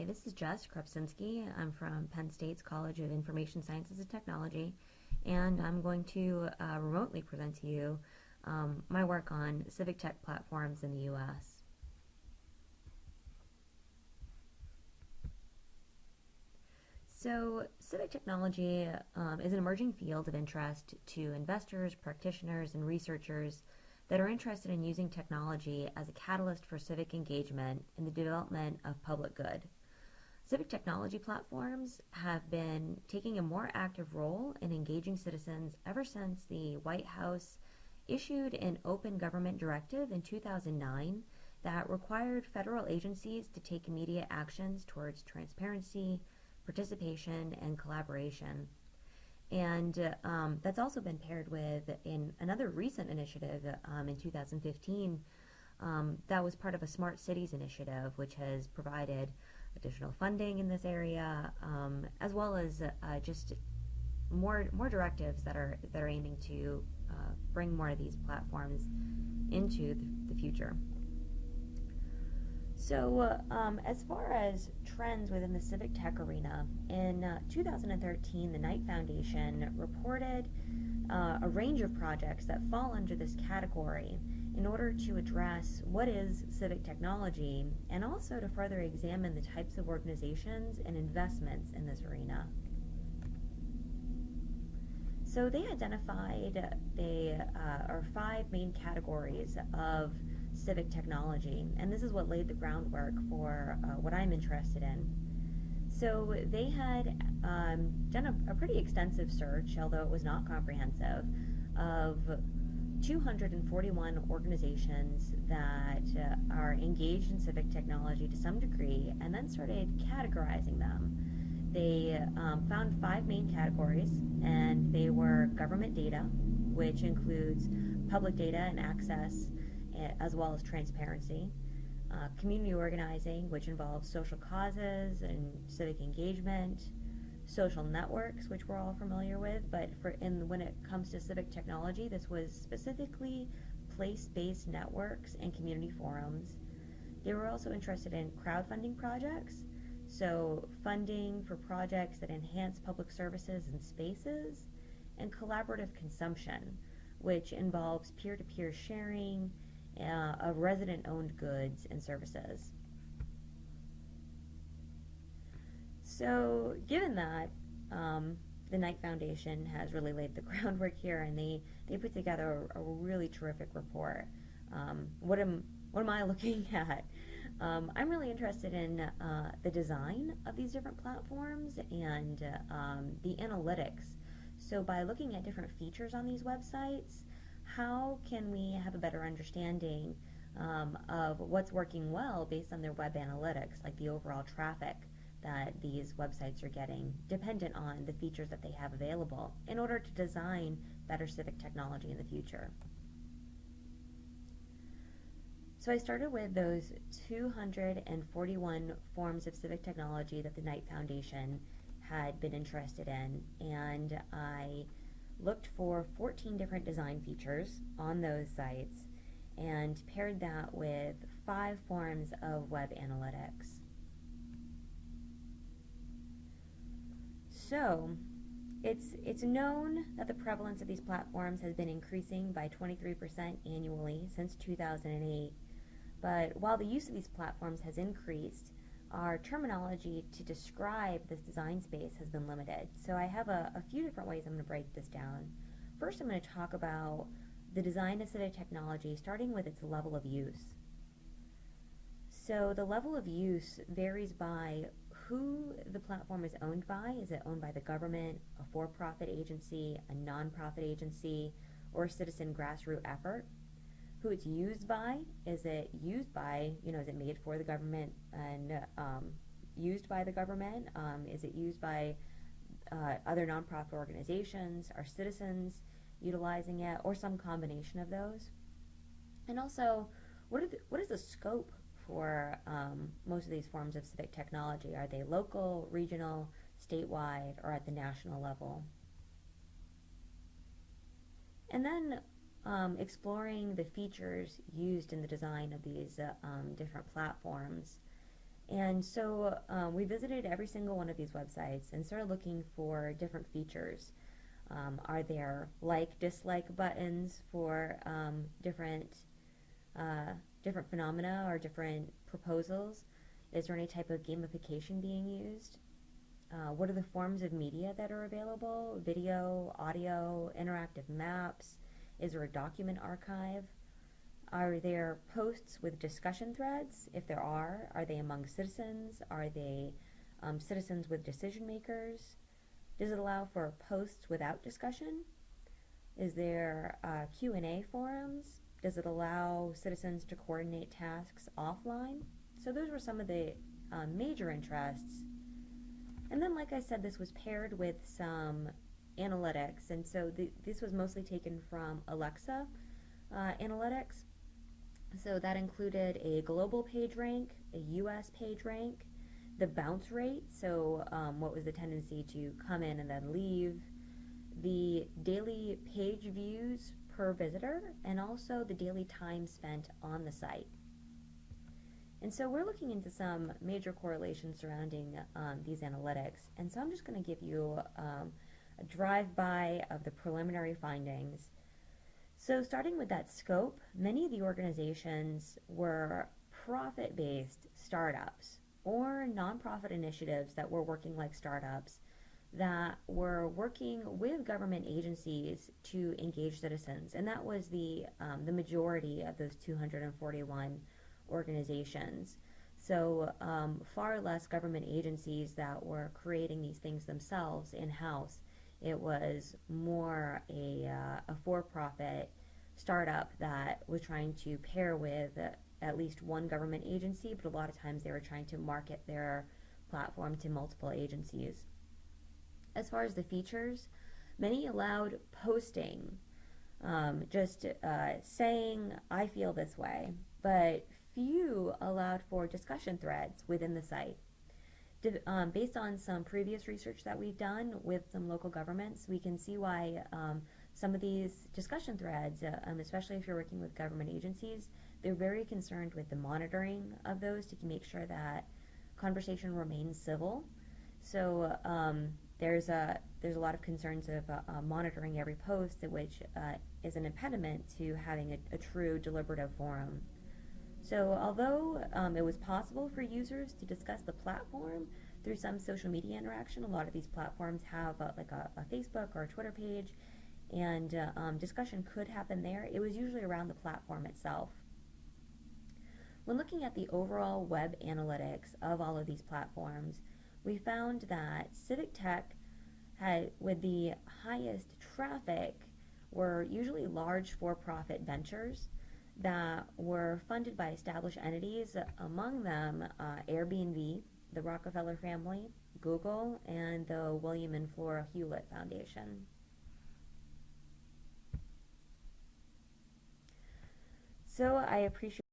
this is Jess Krupczynski. I'm from Penn State's College of Information Sciences and Technology, and I'm going to remotely present to you my work on civic tech platforms in the U.S. So, civic technology is an emerging field of interest to investors, practitioners, and researchers that are interested in using technology as a catalyst for civic engagement in the development of public good. Civic technology platforms have been taking a more active role in engaging citizens ever since the White House issued an open government directive in 2009 that required federal agencies to take immediate actions towards transparency, participation, and collaboration. And that's also been paired with in another recent initiative in 2015 that was part of a Smart Cities initiative, which has provided additional funding in this area, as well as just more directives that are aiming to bring more of these platforms into the future. So as far as trends within the civic tech arena, in 2013, the Knight Foundation reported a range of projects that fall under this category in order to address what is civic technology and also to further examine the types of organizations and investments in this arena. So they identified five main categories of civic technology, and this is what laid the groundwork for what I'm interested in. So they had done a pretty extensive search, although it was not comprehensive, of 241 organizations that are engaged in civic technology to some degree, and then started categorizing them. They found five main categories, and they were government data, which includes public data and access, as well as transparency, community organizing, which involves social causes and civic engagement, social networks, which we're all familiar with, but when it comes to civic technology, this was specifically place-based networks and community forums. They were also interested in crowdfunding projects, so funding for projects that enhance public services and spaces, and collaborative consumption, which involves peer-to-peer sharing of resident-owned goods and services. So given that, the Knight Foundation has really laid the groundwork here, and they put together a really terrific report. What am I looking at? I'm really interested in the design of these different platforms and the analytics. So by looking at different features on these websites, how can we have a better understanding of what's working well based on their web analytics, like the overall traffic that these websites are getting, dependent on the features that they have available, in order to design better civic technology in the future. So I started with those 241 forms of civic technology that the Knight Foundation had been interested in, and I looked for 14 different design features on those sites and paired that with 5 forms of web analytics. So it's known that the prevalence of these platforms has been increasing by 23% annually since 2008, but while the use of these platforms has increased, our terminology to describe this design space has been limited. So I have a few different ways I'm going to break this down. First, I'm going to talk about the design of civic technology, starting with its level of use. So the level of use varies by who the platform is owned by. Is it owned by the government, a for-profit agency, a non-profit agency, or a citizen grassroots effort? Who it's used by. Is it used by, is it made for the government and used by the government? Is it used by other nonprofit organizations? Are citizens utilizing it, or some combination of those? And also, what is the scope for most of these forms of civic technology? Are they local, regional, statewide, or at the national level? And then exploring the features used in the design of these different platforms. And so we visited every single one of these websites and started looking for different features. Are there like, dislike buttons for different phenomena or different proposals? Is there any type of gamification being used? What are the forms of media that are available? Video, audio, interactive maps? Is there a document archive? Are there posts with discussion threads? If there are they among citizens? Are they citizens with decision makers? Does it allow for posts without discussion? Is there Q&A forums? Does it allow citizens to coordinate tasks offline? So those were some of the major interests. And then, like I said, this was paired with some analytics. And so this was mostly taken from Alexa analytics. So that included a global page rank, a US page rank, the bounce rate, so what was the tendency to come in and then leave, the daily page views per visitor, and also the daily time spent on the site. And so we're looking into some major correlations surrounding these analytics. And so I'm just going to give you a drive-by of the preliminary findings. So starting with that scope, many of the organizations were profit-based startups or nonprofit initiatives that were working like startups that were working with government agencies to engage citizens. And that was the majority of those 241 organizations. So far less government agencies that were creating these things themselves in-house. It was more a for-profit startup that was trying to pair with at least one government agency, but a lot of times they were trying to market their platform to multiple agencies. As far as the features, many allowed posting, just saying, I feel this way, but few allowed for discussion threads within the site. Based on some previous research that we've done with some local governments, we can see why some of these discussion threads, especially if you're working with government agencies, they're very concerned with the monitoring of those to make sure that conversation remains civil. So there's a lot of concerns of monitoring every post, which is an impediment to having a true deliberative forum. So although it was possible for users to discuss the platform through some social media interaction, a lot of these platforms have like a Facebook or a Twitter page, and discussion could happen there. It was usually around the platform itself. When looking at the overall web analytics of all of these platforms, we found that Civic Tech had, with the highest traffic, were usually large for-profit ventures that were funded by established entities, among them Airbnb, the Rockefeller family, Google, and the William and Flora Hewlett Foundation. So I appreciate